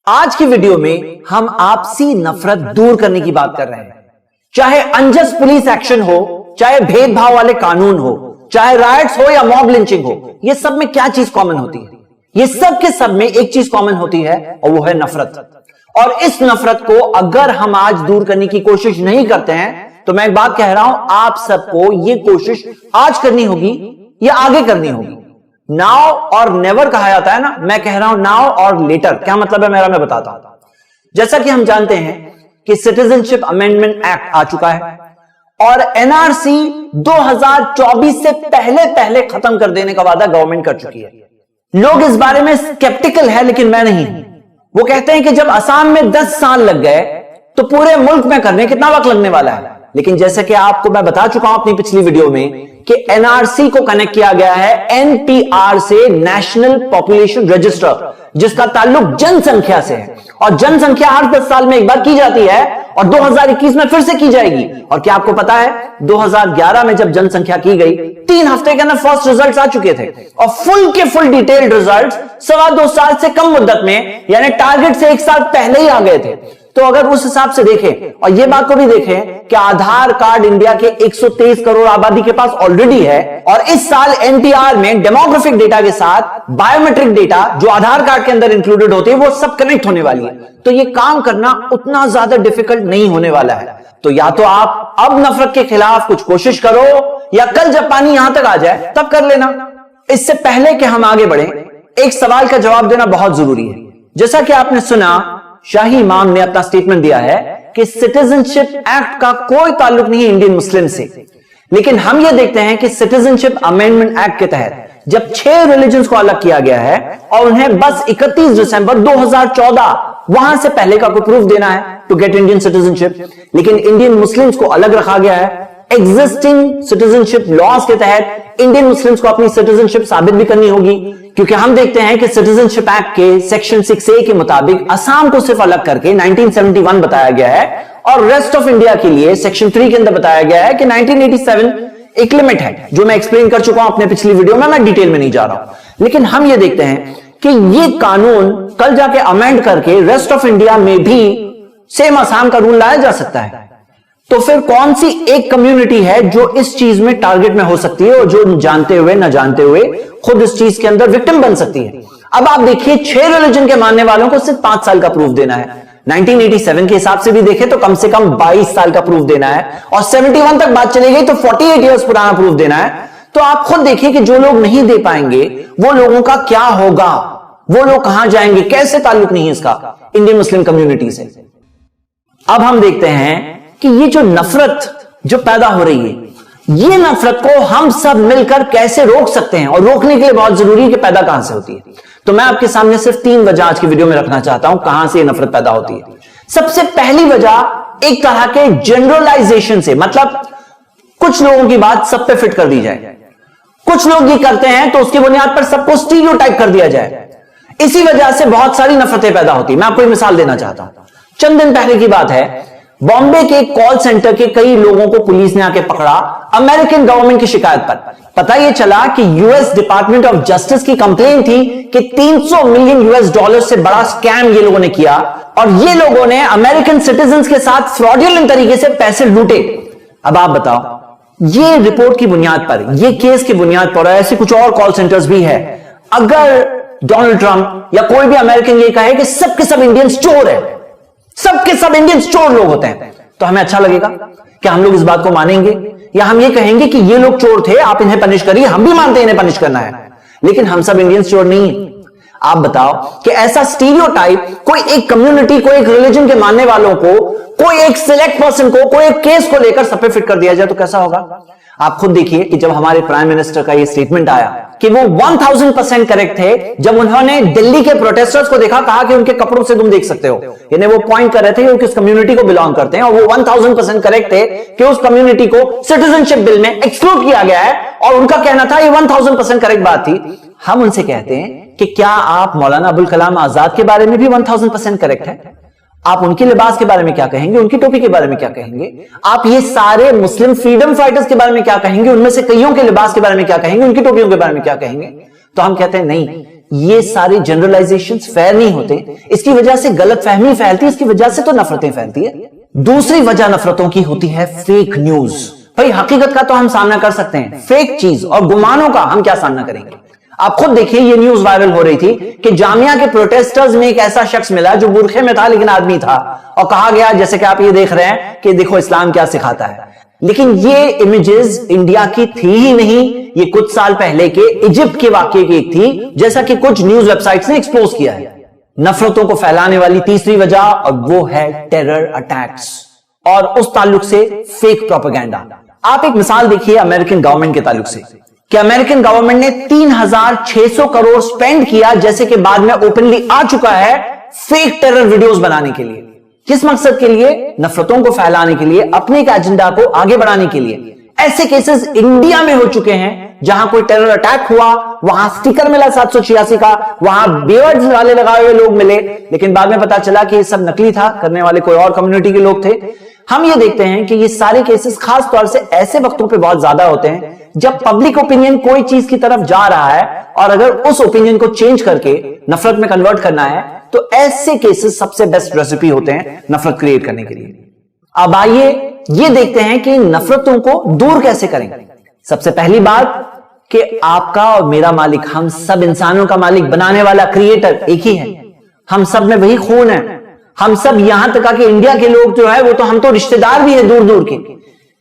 आज की वीडियो में हम आपसी नफरत दूर करने की बात कर रहे हैं। चाहे अनजस्ट पुलिस एक्शन हो, चाहे भेदभाव वाले कानून हो, चाहे राइट्स हो या मॉब लिंचिंग हो, ये सब में क्या चीज कॉमन होती है? ये सब के सब में एक चीज कॉमन होती है और वो है नफरत। और इस नफरत को अगर हम आज दूर करने की कोशिश नहीं करते हैं तो मैं एक बात कह रहा हूं, आप सबको ये कोशिश आज करनी होगी या आगे करनी होगी। नाउ और नेवर कहा जाता है ना, मैं कह रहा हूं नाउ और लेटर। क्या मतलब है मेरा, मैं बताता हूं। जैसा कि हम जानते हैं कि सिटीजनशिप अमेंडमेंट एक्ट आ चुका है और एनआरसी 2024 से पहले खत्म कर देने का वादा गवर्नमेंट कर चुकी है। लोग इस बारे में स्केप्टिकल है, लेकिन मैं नहीं। वो कहते हैं कि जब असम में 10 साल लग गए तो पूरे मुल्क में करने कितना वक्त लगने वाला है। लेकिन जैसे कि आपको मैं बता चुका हूं अपनी पिछली वीडियो में कि एनआरसी को कनेक्ट किया गया है एनपीआर से, नेशनल पॉपुलेशन रजिस्टर, जिसका ताल्लुक जनसंख्या से है। और जनसंख्या हर 10 साल में एक बार की जाती है और 2021 में फिर से की जाएगी। और क्या आपको पता है 2011 में जब जनसंख्या की गई, 3 हफ्ते के अंदर फर्स्ट रिजल्ट्स आ चुके थे और फुल के फुल डिटेल्ड रिजल्ट्स 2.25 साल से कम मुद्दत में, यानी टारगेट से 1 साल पहले ही आ गए थे। तो अगर उस हिसाब से देखें और ये बात को भी देखें कि आधार कार्ड इंडिया के 123 करोड़ आबादी के पास ऑलरेडी है और इस साल एनपीआर में डेमोग्राफिक डेटा के साथ बायोमेट्रिक डेटा जो आधार कार्ड के अंदर इंक्लूडेड होती है वो सब कनेक्ट होने वाली है। तो ये काम करना उतना ज्यादा डिफिकल्ट नहीं होने वाला है। तो या तो आप अब नफरत के खिलाफ कुछ कोशिश करो या कल जब पानी यहां तक आ जाए तब कर लेना। इससे पहले कि हम आगे बढ़े, एक सवाल का जवाब देना बहुत जरूरी है। जैसा कि आपने सुना, शाही इमाम ने अपना स्टेटमेंट दिया है कि सिटीजनशिप एक्ट का कोई ताल्लुक नहीं है इंडियन मुस्लिम से। लेकिन हम यह देखते हैं कि सिटीजनशिप अमेंडमेंट एक्ट के तहत जब 6 रिलीजन्स को अलग किया गया है और उन्हें बस 31 दिसंबर 2014 वहां से पहले का कोई प्रूफ देना है टू गेट इंडियन सिटीजनशिप, लेकिन इंडियन मुस्लिम्स को अलग रखा गया है। एग्जिस्टिंग सिटीजनशिप लॉज के तहत इंडियन मुस्लिम्स को अपनी सिटीजनशिप साबित भी करनी होगी, क्योंकि हम देखते हैं कि सिटीजनशिप एक्ट के सेक्शन 6A के मुताबिक असम को सिर्फ अलग करके 1971 बताया गया है और रेस्ट ऑफ इंडिया के लिए सेक्शन 3 के अंदर बताया गया है कि 1987 एक लिमिट है, जो मैं एक्सप्लेन कर चुका हूं अपने पिछली वीडियो में, मैं डिटेल में नहीं जा रहा हूं। लेकिन हम ये देखते हैं कि ये कानून कल जाके अमेंड करके रेस्ट ऑफ इंडिया में भी सेम असम का रूल लाया जा सकता है। तो फिर कौन सी एक कम्युनिटी है जो इस चीज में टारगेट में हो सकती है और जो जानते हुए न जानते हुए खुद इस चीज के अंदर विक्टिम बन सकती है? अब आप देखिए, 6 रिलीजन के मानने वालों को सिर्फ 5 साल का प्रूफ देना है। 1987 के हिसाब से भी देखें तो कम से कम 22 साल का प्रूफ देना है और 71 तक बात चली गई तो 48 ईयर्स पुराना प्रूफ देना है। तो आप खुद देखिए कि जो लोग नहीं दे पाएंगे वो लोगों का क्या होगा, वो लोग कहां जाएंगे, कैसे ताल्लुक नहीं है इसका इंडियन मुस्लिम कम्युनिटी से। अब हम देखते हैं कि ये जो नफरत जो पैदा हो रही है, ये नफरत को हम सब मिलकर कैसे रोक सकते हैं और रोकने के लिए बहुत जरूरी है कि पैदा कहां से होती है। तो मैं आपके सामने सिर्फ 3 वजह आज की वीडियो में रखना चाहता हूं कहां से ये नफरत पैदा होती है। सबसे पहली वजह एक तरह के जनरलाइजेशन से, मतलब कुछ लोगों की बात सब पे फिट कर दी जाए। कुछ लोग ये करते हैं तो उसकी बुनियाद पर सबको स्टीरियोटाइप कर दिया जाए। इसी वजह से बहुत सारी नफरतें पैदा होती है। मैं आपको एक मिसाल देना चाहता हूं। चंद दिन पहले की बात है, बॉम्बे के कॉल सेंटर के कई लोगों को पुलिस ने आके पकड़ा अमेरिकन गवर्नमेंट की शिकायत पर। पता यह चला कि यूएस डिपार्टमेंट ऑफ जस्टिस की कंप्लेन थी कि 300 मिलियन यूएस डॉलर से बड़ा स्कैम ये लोगों ने किया और ये लोगों ने अमेरिकन सिटीजन्स के साथ फ्रॉडुलेंट तरीके से पैसे लूटे। अब आप बताओ, ये रिपोर्ट की बुनियाद पर, ये केस की बुनियाद पर, ऐसे कुछ और कॉल सेंटर्स भी है, अगर डोनाल्ड ट्रंप या कोई भी अमेरिकन ये कहे कि सबके सब इंडियंस चोर है, सबके सब इंडियंस चोर लोग होते हैं, तो हमें अच्छा लगेगा? क्या हम लोग इस बात को मानेंगे या हम ये कहेंगे कि ये लोग चोर थे, आप इन्हें पनिश करिए, हम भी मानते हैं इन्हें पनिश करना है, लेकिन हम सब इंडियंस चोर नहीं है? आप बताओ कि ऐसा स्टीरियोटाइप कोई एक कम्युनिटी, कोई एक रिलीजन के मानने वालों को, कोई एक सिलेक्ट पर्सन को, कोई एक केस को लेकर सब पे फिट कर दिया जाए तो कैसा होगा? आप खुद देखिए कि जब हमारे प्राइम मिनिस्टर का ये स्टेटमेंट आया कि वो 1000% करेक्ट थे, जब उन्होंने दिल्ली के प्रोटेस्टर्स को देखा, कहा कि उनके कपड़ों से तुम देख सकते हो, यानी वो पॉइंट कर रहे थे कि वो किस कम्युनिटी को बिलोंग करते हैं, और वो 1000% करेक्ट थे कि उस कम्युनिटी को सिटीजनशिप बिल में एक्सक्लूड किया गया है और उनका कहना था ये 1000% करेक्ट बात थी। हम उनसे कहते हैं कि क्या आप मौलाना अबुल कलाम आजाद के बारे में भी 1000% करेक्ट है? आप उनके लिबास के बारे में क्या कहेंगे, उनकी टोपी के बारे में क्या कहेंगे? आप ये सारे मुस्लिम फ्रीडम फाइटर्स के बारे में क्या कहेंगे, उनमें से कईयों के लिबास के बारे में क्या कहेंगे, उनकी टोपियों के बारे में क्या कहेंगे? तो हम कहते हैं नहीं, ये सारे जनरलाइजेशंस फेयर नहीं होते, इसकी वजह से गलतफहमी फैलती है, इसकी वजह से तो नफरतें फैलती है। दूसरी वजह नफरतों की होती है फेक न्यूज। भाई हकीकत का तो हम सामना कर सकते हैं, फेक चीज और गुमानों का हम क्या सामना करेंगे। आप खुद देखिए, ये न्यूज वायरल हो रही थी कि जामिया के प्रोटेस्टर्स में एक ऐसा शख्स मिला जो बुरखे में था लेकिन आदमी था, और कहा गया जैसे कि आप ये देख रहे हैं कि देखो इस्लाम क्या सिखाता है। लेकिन ये इमेजेस इंडिया की थी ही नहीं, ये कुछ साल पहले के इजिप्ट के वाकये की थी, जैसा कि कुछ न्यूज वेबसाइट्स ने एक्सपोज किया है। नफरतों को फैलाने वाली तीसरी वजह, और वो है टेरर अटैक्स और उस ताल्लुक से फेक प्रोपेगेंडा। आप एक मिसाल देखिए अमेरिकन गवर्नमेंट के ताल्लुक से, कि अमेरिकन गवर्नमेंट ने 3600 करोड़ स्पेंड किया, जैसे कि बाद में ओपनली आ चुका है, फेक टेरर वीडियोस बनाने के लिए। किस मकसद के लिए? नफरतों को फैलाने के लिए, अपने एक एजेंडा को आगे बढ़ाने के लिए। ऐसे केसेस इंडिया में हो चुके हैं जहां कोई टेरर अटैक हुआ, वहां स्टिकर मिला 786 का, वहां बियर्ड्स वाले लगाए हुए लोग मिले, लेकिन बाद में पता चला कि ये सब नकली था, करने वाले कोई और कम्युनिटी के लोग थे। हम ये देखते हैं कि ये सारे केसेस खास तौर से ऐसे वक्तों पे बहुत ज्यादा होते हैं जब पब्लिक ओपिनियन कोई चीज की तरफ जा रहा है, और अगर उस ओपिनियन को चेंज करके नफरत में कन्वर्ट करना है, तो ऐसे केसेस सबसे बेस्ट रेसिपी होते हैं नफरत क्रिएट करने के लिए। अब आइए ये देखते हैं कि नफरतों को दूर कैसे करें। सबसे पहली बात कि आपका और मेरा मालिक, हम सब इंसानों का मालिक, बनाने वाला, क्रिएटर एक ही है। हम सब में वही खून है। हम सब यहां तक कि इंडिया के लोग जो है वो तो हम तो रिश्तेदार भी हैं दूर दूर के।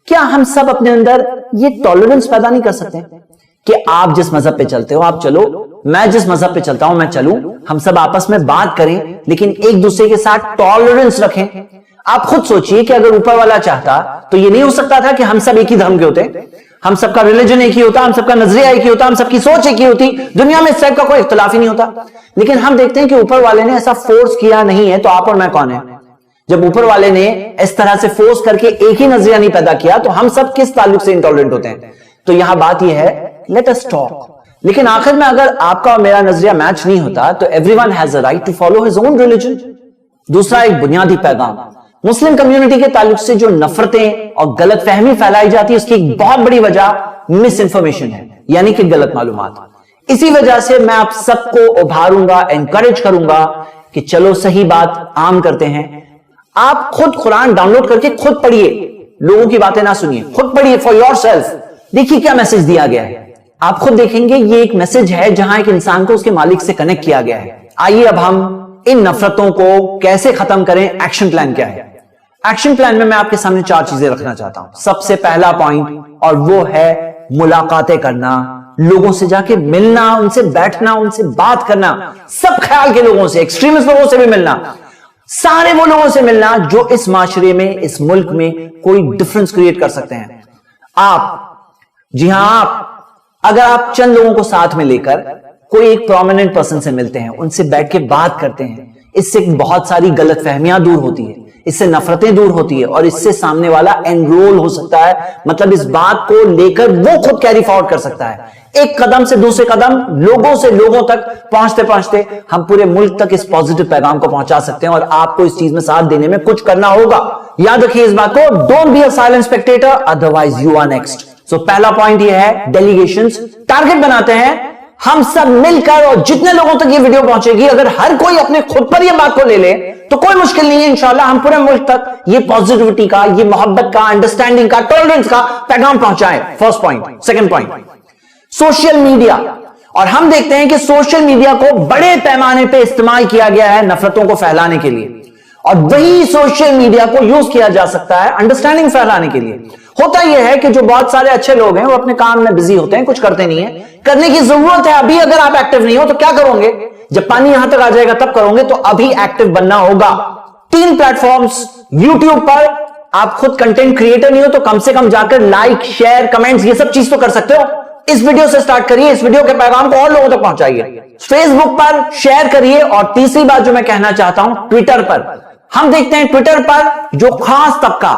क्या हम सब अपने अंदर ये टॉलरेंस पैदा नहीं कर सकते कि आप जिस मजहब पे चलते हो आप चलो, मैं जिस मजहब पे चलता हूं मैं चलूं, हम सब आपस में बात करें लेकिन एक दूसरे के साथ टॉलरेंस रखें। आप खुद सोचिए कि अगर ऊपर वाला चाहता तो ये नहीं हो सकता था कि हम सब एक ही धर्म के होते, हम सबका रिलीजन एक ही होता, हम सबका नजरिया एक ही होता, हम सबकी सोच एक ही होती, दुनिया में इस टाइप का कोई इख्तिलाफ ही नहीं होता। लेकिन हम देखते हैं कि ऊपर वाले ने ऐसा फोर्स किया नहीं है, तो आप और मैं कौन है? जब ऊपर वाले ने इस तरह से फोर्स करके एक ही नजरिया नहीं पैदा किया, तो हम सब किस ताल्लुक से इंटॉलरेंट होते हैं? तो यहां बात यह है, लेट अस टॉक। लेकिन आखिर में अगर आपका और मेरा नजरिया मैच नहीं होता तो everyone has a right to follow his own religion. दूसरा एक बुनियादी पैगाम, मुस्लिम कम्युनिटी के ताल्लुक से जो नफरतें और गलतफहमी फैलाई जाती है उसकी एक बहुत बड़ी वजह मिस इंफॉर्मेशन है, यानी कि गलत मालूमात। इसी वजह से मैं आप सबको उभारूंगा, एनकरेज करूंगा कि चलो सही बात आम करते हैं। आप खुद कुरान डाउनलोड करके खुद पढ़िए, लोगों की बातें ना सुनिए, खुद पढ़िए फॉर योरसेल्फ। देखिए क्या मैसेज दिया गया है, आप खुद देखेंगे ये एक मैसेज है जहां एक इंसान को उसके मालिक से कनेक्ट किया गया है। आइए अब हम इन नफरतों को कैसे खत्म करें, एक्शन प्लान क्या है। एक्शन प्लान में मैं आपके सामने 4 चीजें रखना चाहता हूं। सबसे पहला पॉइंट, और वो है मुलाकातें करना, लोगों से जाके मिलना, उनसे बैठना, उनसे बात करना, सब ख्याल के लोगों से, एक्सट्रीमिस्ट लोगों से भी मिलना, सारे वो लोगों से मिलना जो इस माशरे में, इस मुल्क में कोई डिफरेंस क्रिएट कर सकते हैं। आप, जी हां आप, अगर आप चंद लोगों को साथ में लेकर कोई एक प्रोमिनेंट पर्सन से मिलते हैं, उनसे बैठ के बात करते हैं, इससे बहुत सारी गलतफहमियां दूर होती है, इससे नफरतें दूर होती है, और इससे सामने वाला एनरोल हो सकता है, मतलब इस बात को लेकर वो खुद कैरी फॉरवर्ड कर सकता है। एक कदम से दूसरे कदम, लोगों से लोगों तक पहुंचते पहुंचते हम पूरे मुल्क तक इस पॉजिटिव पैगाम को पहुंचा सकते हैं, और आपको इस चीज में साथ देने में कुछ करना होगा। याद रखिए इस बात को, don't be a silent spectator, otherwise you are next. So पहला पॉइंट यह है, डेलीगेशंस टारगेट बनाते हैं, हम सब मिलकर, और जितने लोगों तक ये वीडियो पहुंचेगी, अगर हर कोई अपने खुद पर ये बात को ले ले तो कोई मुश्किल नहीं है, इंशाल्लाह हम पूरे मुल्क तक ये पॉजिटिविटी का, ये मोहब्बत का, अंडरस्टैंडिंग का, टॉलरेंस का पैगाम पहुंचाएं। First point. Second point, social media. और हम देखते हैं कि सोशल मीडिया को बड़े पैमाने पे इस्तेमाल किया गया है नफरतों को फैलाने के लिए, और वही सोशल मीडिया को यूज किया जा सकता है अंडरस्टैंडिंग फैलाने के लिए। होता यह है कि जो बहुत सारे अच्छे लोग हैं वो अपने काम में बिजी होते हैं, कुछ करते नहीं है, करने की जरूरत है। अभी अगर आप एक्टिव नहीं हो तो क्या करोगे? जब पानी यहां तक आ जाएगा तब करोगे, तो अभी एक्टिव बनना होगा। 3 प्लेटफॉर्म्स, यूट्यूब पर आप खुद कंटेंट क्रिएटर नहीं हो तो कम से कम जाकर लाइक, शेयर, कमेंट्स, ये सब चीज तो कर सकते हो। इस वीडियो से स्टार्ट करिए, इस वीडियो के पैगाम को और लोगों तक पहुंचाइए। फेसबुक पर शेयर करिए, और तीसरी बात जो मैं कहना चाहता हूं, ट्विटर पर। हम देखते हैं ट्विटर पर जो खास तबका,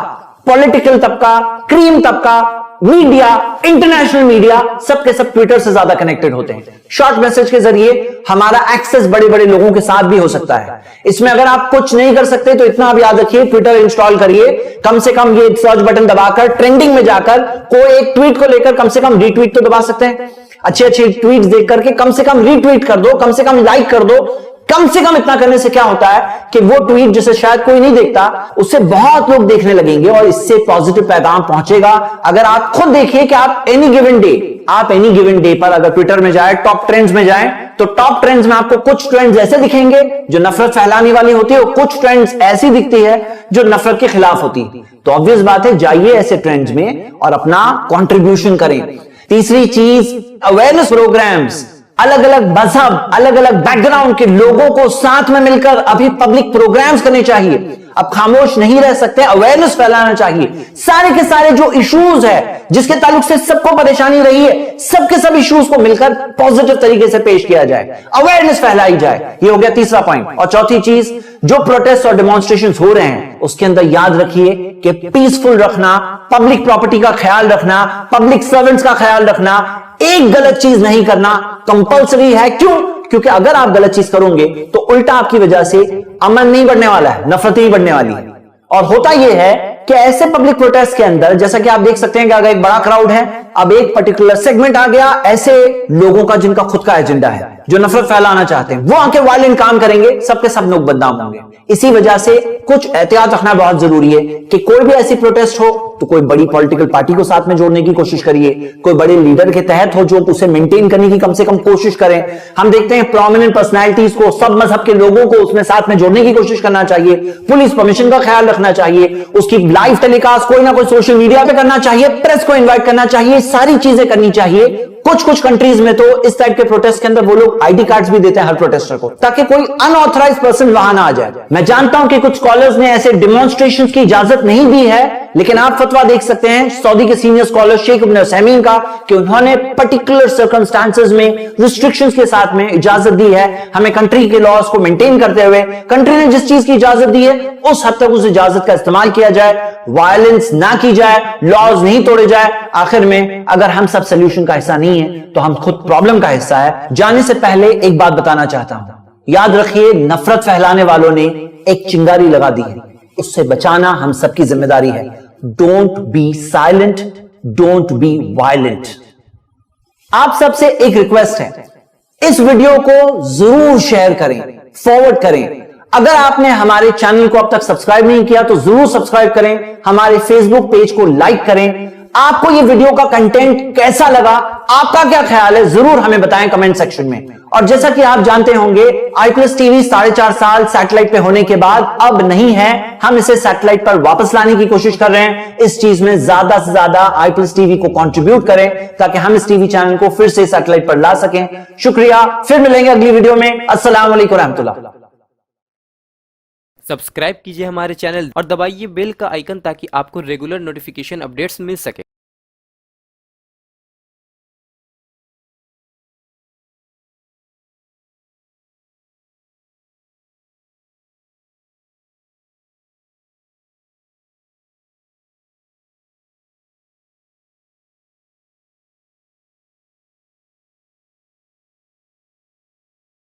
पॉलिटिकल तबका, क्रीम तबका, मीडिया, इंटरनेशनल मीडिया, सबके सब ट्विटर से ज्यादा कनेक्टेड होते हैं। शॉर्ट मैसेज के जरिए हमारा एक्सेस बड़े बड़े लोगों के साथ भी हो सकता है। इसमें अगर आप कुछ नहीं कर सकते तो इतना आप याद रखिए, ट्विटर इंस्टॉल करिए, कम से कम ये सर्च बटन दबाकर ट्रेंडिंग में जाकर कोई एक ट्वीट को लेकर कम से कम रीट्वीट तो दबा सकते हैं। अच्छे अच्छे ट्वीट्स देख करके कम से कम रीट्वीट कर दो, कम से कम लाइक कर दो। कम से कम इतना करने से क्या होता है कि वो ट्वीट जिसे शायद कोई नहीं देखता, उससे बहुत लोग देखने लगेंगे और इससे पॉजिटिव पैगाम पहुंचेगा। अगर आप खुद देखिए कि आप एनी गिवन डे पर अगर ट्विटर में जाए, टॉप ट्रेंड्स में जाए, तो टॉप ट्रेंड्स में आपको कुछ ट्रेंड्स ऐसे दिखेंगे जो नफरत फैलाने वाली होती है और कुछ ट्रेंड्स ऐसी दिखती है जो नफरत के खिलाफ होती है। तो ऑब्वियस बात है, जाइए ऐसे ट्रेंड्स में और अपना कंट्रीब्यूशन करें। तीसरी चीज, अवेयरनेस प्रोग्राम्स। अलग अलग मजहब, अलग अलग बैकग्राउंड के लोगों को साथ में मिलकर अभी पब्लिक प्रोग्राम्स करने चाहिए। अब खामोश नहीं रह सकते, अवेयरनेस फैलाना चाहिए। सारे के सारे जो इश्यूज है जिसके ताल्लुक से सबको परेशानी रही है, सबके सब इश्यूज को मिलकर पॉजिटिव तरीके से पेश किया जाए, अवेयरनेस फैलाई जाए। ये हो गया तीसरा पॉइंट। और चौथी चीज, जो प्रोटेस्ट और डेमोन्स्ट्रेशन हो रहे हैं उसके अंदर याद रखिए कि पीसफुल रखना, पब्लिक प्रॉपर्टी का ख्याल रखना, पब्लिक सर्वेंट्स का ख्याल रखना, एक गलत चीज नहीं करना कंपलसरी है। क्यों? क्योंकि अगर आप गलत चीज करोगे तो उल्टा आपकी वजह से अमन नहीं बढ़ने वाला है, नफरत ही बढ़ने वाली है। और होता यह है कि ऐसे पब्लिक प्रोटेस्ट के अंदर, जैसा कि आप देख सकते हैं कि अगर एक बड़ा क्राउड है, अब एक पर्टिकुलर सेगमेंट आ गया ऐसे लोगों का जिनका खुद का एजेंडा है, जो नफरत फैलाना चाहते हैं, वो आके वायलेंट काम करेंगे, सबके सब लोग बदनाम होंगे। इसी वजह से कुछ एहतियात रखना बहुत जरूरी है कि कोई भी ऐसी प्रोटेस्ट हो तो कोई बड़ी पॉलिटिकल पार्टी को साथ में जोड़ने की कोशिश करिए, कोई बड़े लीडर के तहत हो जो उसे मेंटेन करने की कम से कम कोशिश करें। हम देखते हैं प्रोमिनेंट पर्सनैलिटीज को, सब मजहब के लोगों को उसमें साथ में जोड़ने की कोशिश करना चाहिए। पुलिस परमिशन का ख्याल रखना चाहिए, उसकी लाइव टेलीकास्ट कोई ना कोई सोशल मीडिया पे करना चाहिए, प्रेस को इन्वाइट करना चाहिए, सारी चीजें करनी चाहिए। कुछ कंट्रीज में तो इस टाइप के प्रोटेस्ट के अंदर वो लोग आईडी कार्ड्स भी देते हैं हर प्रोटेस्टर को, ताकि कोई अनऑथराइज्ड पर्सन वहां ना आ जाए। मैं जानता हूं कि कुछ स्कॉलर्स ने ऐसे डेमोन्स्ट्रेशंस की इजाजत नहीं दी है, लेकिन आप फतवा देख सकते हैं सऊदी के सीनियर स्कॉलर शेख इब्न उसैमीन का कि उन्होंने पर्टिकुलर सर्कमस्टांसेस में रिस्ट्रिक्शंस के साथ में इजाजत दी है। हमें कंट्री के लॉज को मेंटेन करते हुए कंट्री ने जिस चीज की इजाजत दी है उस हद तक उस इजाजत का इस्तेमाल किया जाए, वायलेंस ना की जाए, लॉज नहीं तोड़े जाए। आखिर में अगर हम सब सोल्यूशन का हिस्सा नहीं है तो हम खुद प्रॉब्लम का हिस्सा है। जाने से पहले एक बात बताना चाहता हूं, याद रखिए नफरत फैलाने वालों ने एक चिंगारी लगा दी है, उससे बचाना हम सबकी जिम्मेदारी है। Don't be silent, don't be violent. आप सबसे एक रिक्वेस्ट है, इस वीडियो को जरूर शेयर करें, फॉरवर्ड करें। अगर आपने हमारे चैनल को अब तक सब्सक्राइब नहीं किया तो जरूर सब्सक्राइब करें, हमारे फेसबुक पेज को लाइक करें। आपको ये वीडियो का कंटेंट कैसा लगा, आपका क्या ख्याल है, जरूर हमें बताएं कमेंट सेक्शन में। और जैसा कि आप जानते होंगे, i+ टीवी 4.5 साल सैटेलाइट पे होने के बाद अब नहीं है, हम इसे सैटेलाइट पर वापस लाने की कोशिश कर रहे हैं। इस चीज में ज्यादा से ज्यादा i+ टीवी को कंट्रीब्यूट करें ताकि हम इस टीवी चैनल को फिर से सैटेलाइट पर ला सकें। शुक्रिया, फिर मिलेंगे अगली वीडियो में। अस्सलाम वालेकुम रहमतुल्लाह। सब्सक्राइब कीजिए हमारे चैनल और दबाइए बेल का आइकन ताकि आपको रेगुलर नोटिफिकेशन अपडेट्स मिल सके।